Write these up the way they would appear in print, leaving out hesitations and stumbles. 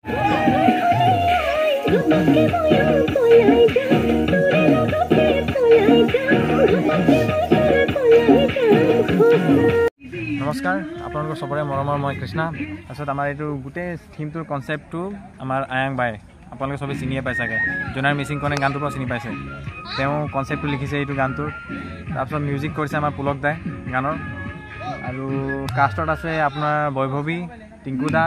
নমস্কাৰ আপোনালোকৰ সবৰে মৰমৰ মই কৃষ্ণা তাৰপিছত আমাৰ এইটো গোটেই থিমটোৰ কনচেপ্টটো আমাৰ আয়াং বাই আপোনালোকে সবে চিনিয়ে পাই চাগে জোনাৰ মিচিং কনে গানটোৰ পৰা চিনি পাইছে তেওঁ কনচেপ্টটো লিখিছে এইটো গানটোৰ তাৰপিছত মিউজিক কৰিছে আমাৰ পুলক দাই গানৰ আৰু কাষ্টত আছে আপোনাৰ বৈভৱী টিংকু দা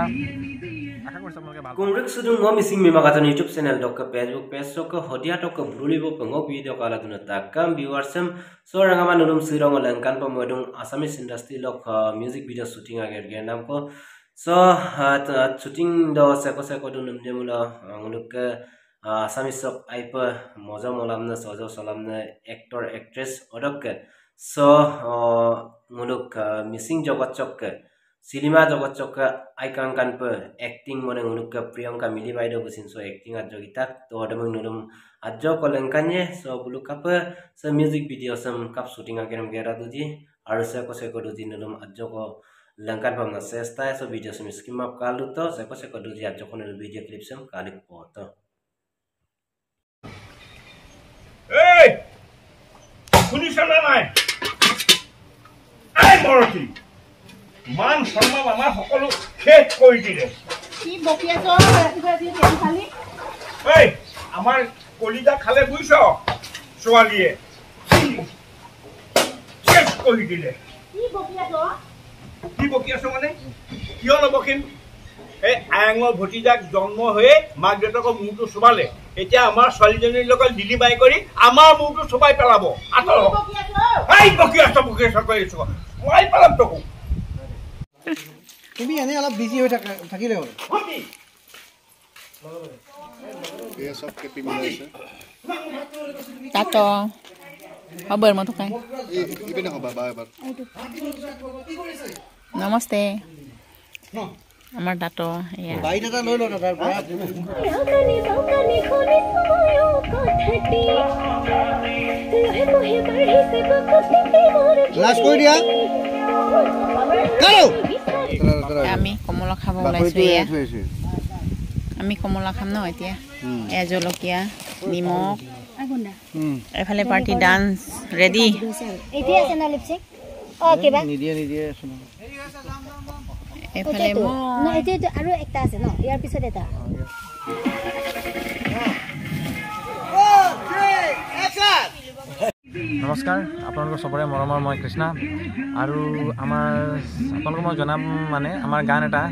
Kumrik sudung ngo missing mima kata YouTube channel dok Facebook page sok hodia dok brulibo pengok video kala duna takam viewersem so rangama nulum sirong lengkan pemodung Assamese industry lok music video shooting ager gen nam ko so shooting do seko dunum demula nguluk Assamese sok aipa moja molamna sojo solamna actor actress odok so nguluk missing jogot chok Cinema jogot chokka icon kan pe acting mone nguluk Priyanka Mili Baido busin so acting adjo kita to adamang nulum adjo kolengkanye so buluk apa so music video sam kap shooting ageram gera duji aru seko duji nulum adjo ko lengkan pamna sesta so video sam skim up kalu to seko duji adjo ko video clip sam kalik poto Hey শুনিছনা নাই এই মৰকি মান সম্মান আমাৰ সকলো শেষ কৰি দিলে কি বকিয়া তো ৰাতিপুৱা তেল খালি এই আমাৰ কলিজা খালে বুইছ ছোৱালীয়ে শেষ কৰি দিলে কি বকিয়া তো মানে কিয় নবকিম এই আয়াঙৰ ভতিজাক জন্ম হৈ মাক দেউতাকৰ মূৰটো চুবালে এতিয়া আমাৰ ছোৱালীজনীৰ লগত দিলি বাই কৰি আমাৰ মূৰটো চুবাই পেলাব আতৰ বকিয়া কৈছো মই পেলাম তোক তুমি এনে অলপ বিজি হৈ থাকিলে হ'ল ये सब के पी मिलाइছে tato habar mo to kay ইবে না হবা বারবার namaste amar tato ya বাইট এটা লৈ ল না তাৰ পৰা লাস্ট কৰি দিয়া কাৰো আমি কমলা খাব ওলাইছো ইয়া আমি কমলা খাম ন এতিয়া এ জলকীয়া নিমখ আগুন্দা এফালে পাৰ্টি ডান্স ৰেডি এতিয়া আছে না লিপস্টিক ওকে বা নিদিয়ে শুনো এফালে ন এতিয়া আৰু একটা আছে ন ইয়াৰ পিছত এটা নমস্কাৰ আপোনালোকৰ সবৰে মৰমৰ মই কৃষ্ণা আৰু আমাৰ আপোনালোকক মই জনাম মানে আমাৰ গান এটা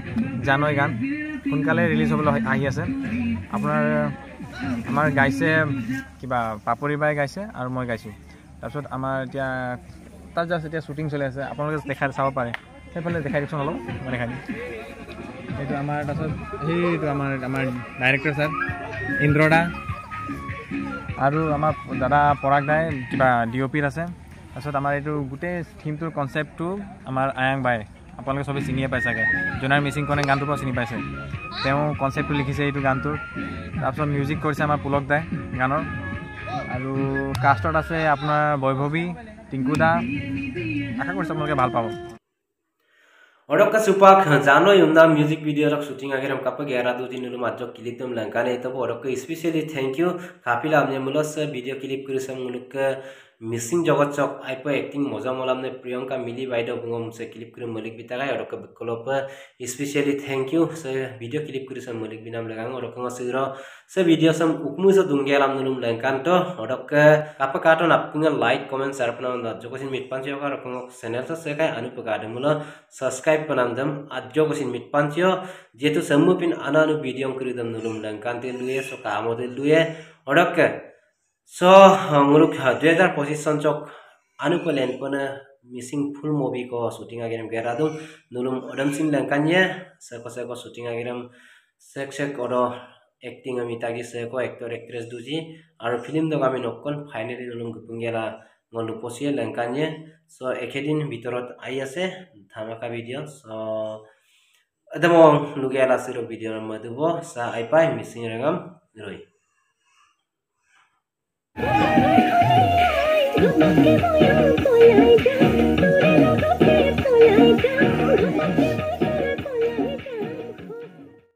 জানৈ গান সোনকালে ৰিলিজ হ'বলৈ আহি আছে আপোনাৰ আমাৰ গাইছে কিবা পাপৰি বাই গাইছে আৰু মই গাইছোঁ তাৰপিছত আমাৰ এতিয়া তাত জাষ্ট এতিয়া শ্বুটিং চলি আছে আপোনালোকে দেখাই চাব পাৰে সেইফালে দেখাই দিয়কচোন অলপ মই দেখাই দিম এইটো আমাৰ তাৰপিছত সেইটো আমাৰ ডাইৰেক্টৰ ছাৰ ইন্দ্ৰদা আৰু আমাৰ দাদা পৰাগ দাই কিবা ডিঅ'পিত আছে তাৰপিছত আমাৰ এইটো গোটেই থিমটোৰ কনচেপ্টটো আমাৰ আয়াং বাই আপোনালোকে সবে চিনিয়ে পাই চাগে জোনাৰ মিচিং কনে গানটোৰ পৰা চিনি পাইছে তেওঁ কনচেপ্টটো লিখিছে এইটো গানটোৰ তাৰপিছত মিউজিক কৰিছে আমাৰ পুলক দাই গানৰ আৰু কাষ্টত আছে আপোনাৰ বৈভৱী টিংকু দা আশা কৰিছোঁ আপোনালোকে ভাল পাব Odok ka supak jano yumna music video rok shooting ageram kapa gera do din nulu majok clip tum langkane ito odok ka especially thank you kapila amne mulos video clip kurisam muluk missing jogot chok aipo acting moja molamne Priyanka Mili Baido bungom se clip kurim mulik bitagai odok ka kolop especially thank you se video clip kurisam mulik binam lagang odok ka ngasiro se video sam ukmu se dunggelam nulum langkan to odok ka apa katon apunga like comment share pana jokosin mitpanchyo ka odok channel to se kai anu pagade mulo subscribe panamdam adjo kosin mitpanchyo jetu sammupin ananu video kuridam nulum langkan te luye so kamode luye odok so nguluk 2025 sanchok anupolen pona missing full movie ko shooting ageram geradum nulum odam sin langkanye seko shooting ageram sek odo acting ami tagi seko actor actress duji aru film dog ami nokkon finally nulum gupungela ngolu posie langkanye so ekedin bitorot ai ase dhamaka video so adamo lugela siro video madubo sa ai pai missing rangam roi Look at